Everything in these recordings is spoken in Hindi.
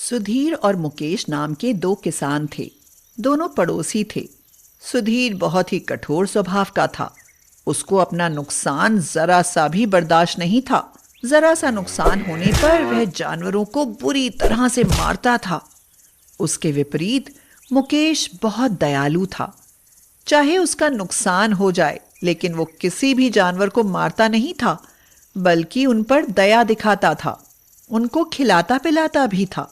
सुधीर और मुकेश नाम के दो किसान थे। दोनों पड़ोसी थे। सुधीर बहुत ही कठोर स्वभाव का था। उसको अपना नुकसान जरा सा भी बर्दाश्त नहीं था। जरा सा नुकसान होने पर वह जानवरों को बुरी तरह से मारता था। उसके विपरीत मुकेश बहुत दयालु था। चाहे उसका नुकसान हो जाए, लेकिन वो किसी भी जानवर को मारता नहीं था, बल्कि उन पर दया दिखाता था। उनको खिलाता पिलाता भी था।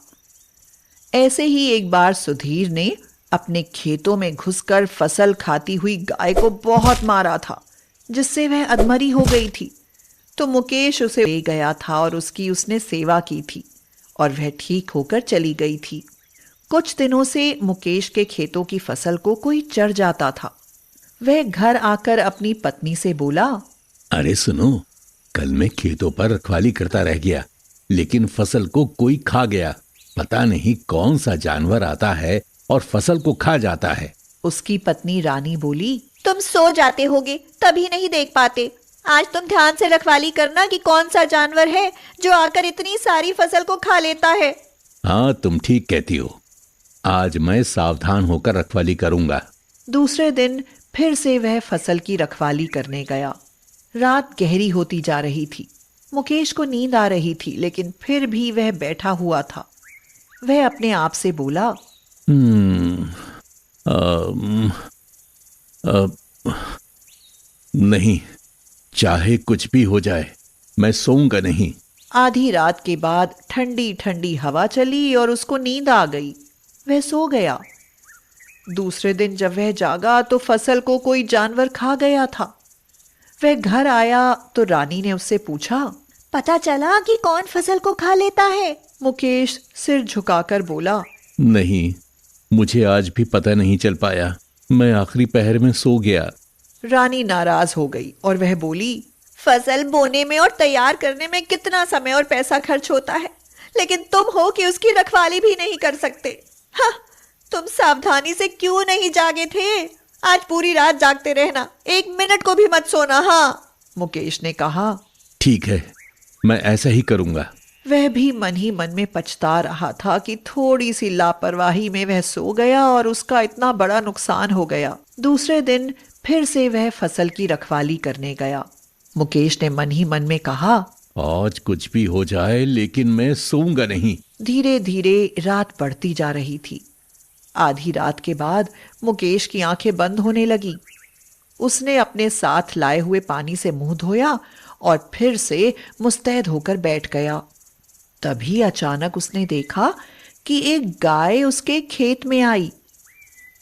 ऐसे ही एक बार सुधीर ने अपने खेतों में घुसकर फसल खाती हुई गाय को बहुत मारा था, जिससे वह अधमरी हो गई थी। तो मुकेश उसे ले गया था और उसने सेवा की थी और वह ठीक होकर चली गई थी। कुछ दिनों से मुकेश के खेतों की फसल को कोई चढ़ जाता था। वह घर आकर अपनी पत्नी से बोला, अरे सुनो, कल मैं खेतों पर रखवाली करता रह गया, लेकिन फसल को कोई खा गया। पता नहीं कौन सा जानवर आता है और फसल को खा जाता है। उसकी पत्नी रानी बोली, तुम सो जाते होगे तभी नहीं देख पाते। आज तुम ध्यान से रखवाली करना कि कौन सा जानवर है जो आकर इतनी सारी फसल को खा लेता है। हाँ, तुम ठीक कहती हो। आज मैं सावधान होकर रखवाली करूंगा। दूसरे दिन फिर से वह फसल की रखवाली करने गया। रात गहरी होती जा रही थी। मुकेश को नींद आ रही थी, लेकिन फिर भी वह बैठा हुआ था। वह अपने आप से बोला, नहीं, चाहे कुछ भी हो जाए, मैं सोऊंगा नहीं। आधी रात के बाद ठंडी ठंडी हवा चली और उसको नींद आ गई। वह सो गया। दूसरे दिन जब वह जागा तो फसल को कोई जानवर खा गया था। वह घर आया तो रानी ने उससे पूछा, पता चला कि कौन फसल को खा लेता है? मुकेश सिर झुकाकर बोला, नहीं, मुझे आज भी पता नहीं चल पाया। मैं आखिरी पहर में सो गया। रानी नाराज हो गई और वह बोली, फसल बोने में और तैयार करने में कितना समय और पैसा खर्च होता है, लेकिन तुम हो कि उसकी रखवाली भी नहीं कर सकते। हाँ, तुम सावधानी से क्यों नहीं जागे थे? आज पूरी रात जागते रहना, 1 मिनट को भी मत सोना। हाँ, मुकेश ने कहा। ठीक है, मैं ऐसा ही करूंगा। वह भी मन ही मन में पछता रहा था कि थोड़ी सी लापरवाही में वह सो गया और उसका इतना बड़ा नुकसान हो गया। दूसरे दिन फिर से वह फसल की रखवाली करने गया। मुकेश ने मन ही मन में कहा, आज कुछ भी हो जाए, लेकिन मैं सोऊंगा नहीं। धीरे धीरे रात बढ़ती जा रही थी। आधी रात के बाद मुकेश की आंखें बंद होने लगी। उसने अपने साथ लाए हुए पानी से मुंह धोया और फिर से मुस्तैद होकर बैठ गया। तभी अचानक उसने देखा कि एक गाय उसके खेत में आई।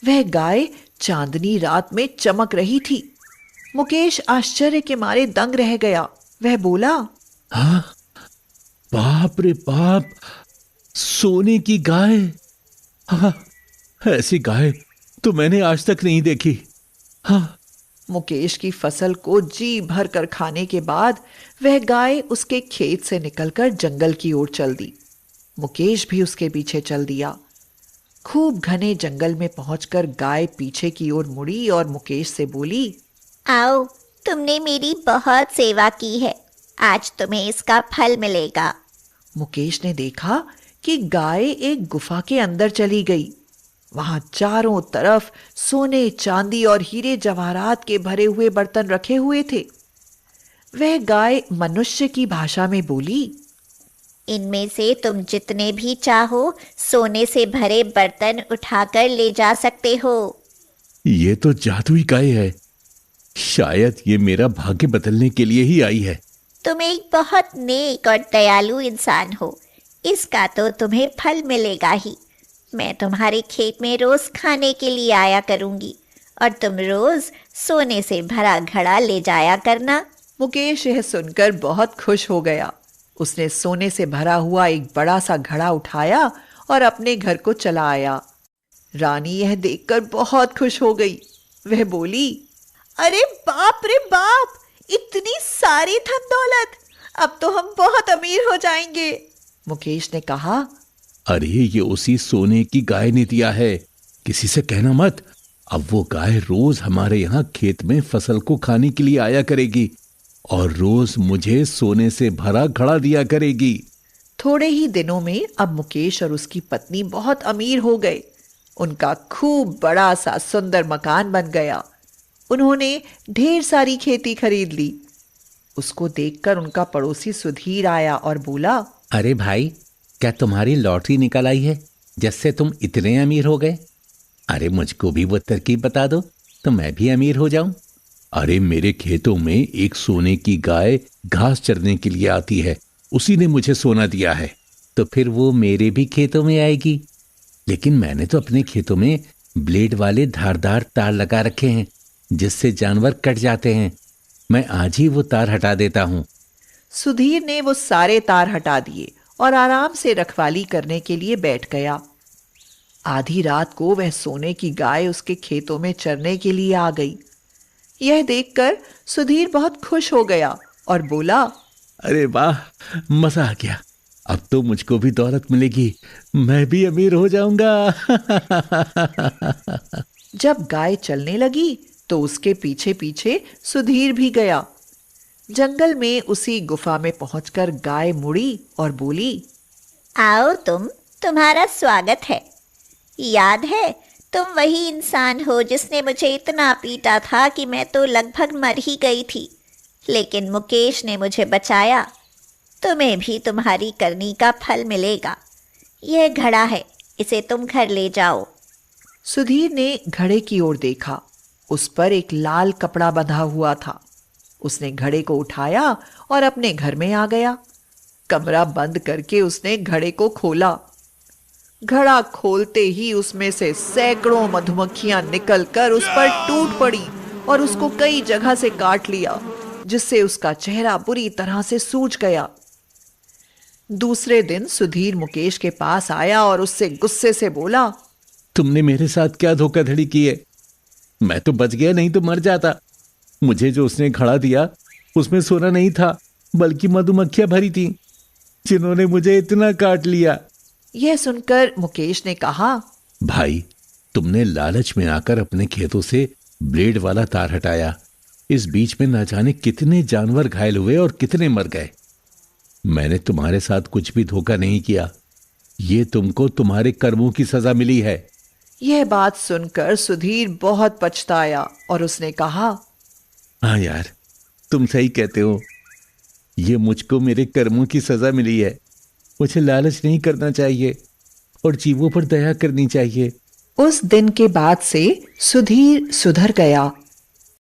वह गाय चांदनी रात में चमक रही थी। मुकेश आश्चर्य के मारे दंग रह गया। वह बोला, हाँ, बाप रे बाप, सोने की गाय। हाँ, ऐसी गाय तो मैंने आज तक नहीं देखी। हाँ। मुकेश की फसल को जी भर कर खाने के बाद वह गाय उसके खेत से निकलकर जंगल की ओर चल दी। मुकेश भी उसके पीछे चल दिया। खूब घने जंगल में पहुंचकर गाय पीछे की ओर मुड़ी और मुकेश से बोली, आओ, तुमने मेरी बहुत सेवा की है, आज तुम्हें इसका फल मिलेगा। मुकेश ने देखा कि गाय एक गुफा के अंदर चली गई। वहां चारों तरफ सोने, चांदी और हीरे जवाहरात के भरे हुए बर्तन रखे हुए थे। वह गाय मनुष्य की भाषा में बोली, इनमें से तुम जितने भी चाहो सोने से भरे बर्तन उठाकर ले जा सकते हो। ये तो जादुई गाय है। शायद ये मेरा भाग्य बदलने के लिए ही आई है। तुम एक बहुत नेक और दयालु इंसान हो, इसका तो तुम्हें फल मिलेगा ही। मैं तुम्हारे खेत में रोज खाने के लिए आया करूंगी और तुम रोज सोने से भरा घड़ा ले जाया करना। मुकेश यह सुनकर बहुत खुश हो गया। उसने सोने से भरा हुआ एक बड़ा सा घड़ा उठाया और अपने घर को चला आया। रानी यह देखकर बहुत खुश हो गई। वह बोली, अरे बाप रे बाप, इतनी सारी धन दौलत, अब तो हम बहुत अमीर हो जाएंगे। मुकेश ने कहा, अरे ये उसी सोने की गाय ने दिया है, किसी से कहना मत। अब वो गाय रोज हमारे यहाँ खेत में फसल को खाने के लिए आया करेगी और रोज मुझे सोने से भरा घड़ा दिया करेगी। थोड़े ही दिनों में अब मुकेश और उसकी पत्नी बहुत अमीर हो गए। उनका खूब बड़ा सा सुंदर मकान बन गया। उन्होंने ढेर सारी खेती खरीद ली। उसको देखकर उनका पड़ोसी सुधीर आया और बोला, अरे भाई, क्या तुम्हारी लॉटरी निकल आई है जिससे तुम इतने अमीर हो गए? अरे मुझको भी वो तरकीब बता दो तो मैं भी अमीर हो जाऊं। अरे मेरे खेतों में एक सोने की गाय घास चरने के लिए आती है, उसी ने मुझे सोना दिया है। तो फिर वो मेरे भी खेतों में आएगी। लेकिन मैंने तो अपने खेतों में ब्लेड वाले धारदार तार लगा रखे हैं जिससे जानवर कट जाते हैं। मैं आज ही वो तार हटा देता हूं। सुधीर ने वो सारे तार हटा दिए और आराम से रखवाली करने के लिए बैठ गया। आधी रात को वह सोने की गाय उसके खेतों में चरने के लिए आ गई। यह देखकर सुधीर बहुत खुश हो गया और बोला, अरे वाह, मजा आ गया। अब तो मुझको भी दौलत मिलेगी, मैं भी अमीर हो जाऊंगा। जब गाय चलने लगी तो उसके पीछे पीछे सुधीर भी गया। जंगल में उसी गुफा में पहुंचकर गाय मुड़ी और बोली, आओ तुम्हारा स्वागत है। याद है, तुम वही इंसान हो जिसने मुझे इतना पीटा था कि मैं तो लगभग मर ही गई थी, लेकिन मुकेश ने मुझे बचाया। तुम्हें भी तुम्हारी करनी का फल मिलेगा। यह घड़ा है, इसे तुम घर ले जाओ। सुधीर ने घड़े की ओर देखा। उस पर एक लाल कपड़ा बंधा हुआ था। उसने घड़े को उठाया और अपने घर में आ गया। कमरा बंद करके उसने घड़े को खोला। घड़ा खोलते ही उसमें से सैकड़ों मधुमक्खियां निकलकर उस पर टूट पड़ी और उसको कई जगह से काट लिया, जिससे उसका चेहरा बुरी तरह से सूज गया। दूसरे दिन सुधीर मुकेश के पास आया और उससे गुस्से से बोला, तुमने मेरे साथ क्या धोखाधड़ी की है? मैं तो बच गया, नहीं तो मर जाता। मुझे जो उसने घड़ा दिया उसमें सोना नहीं था, बल्कि मधुमक्खियां भरी थी, जिन्होंने मुझे इतना काट लिया। यह सुनकर मुकेश ने कहा, भाई, तुमने लालच में आकर अपने खेतों से ब्लेड वाला तार हटाया। इस बीच में न जाने कितने जानवर घायल हुए और कितने मर गए। मैंने तुम्हारे साथ कुछ भी धोखा नहीं किया। ये तुमको तुम्हारे कर्मों की सजा मिली है। यह बात सुनकर सुधीर बहुत पछताया और उसने कहा, हाँ यार, तुम सही कहते हो। ये मुझको मेरे कर्मों की सजा मिली है। मुझे लालच नहीं करना चाहिए और जीवों पर दया करनी चाहिए। उस दिन के बाद से सुधीर सुधर गया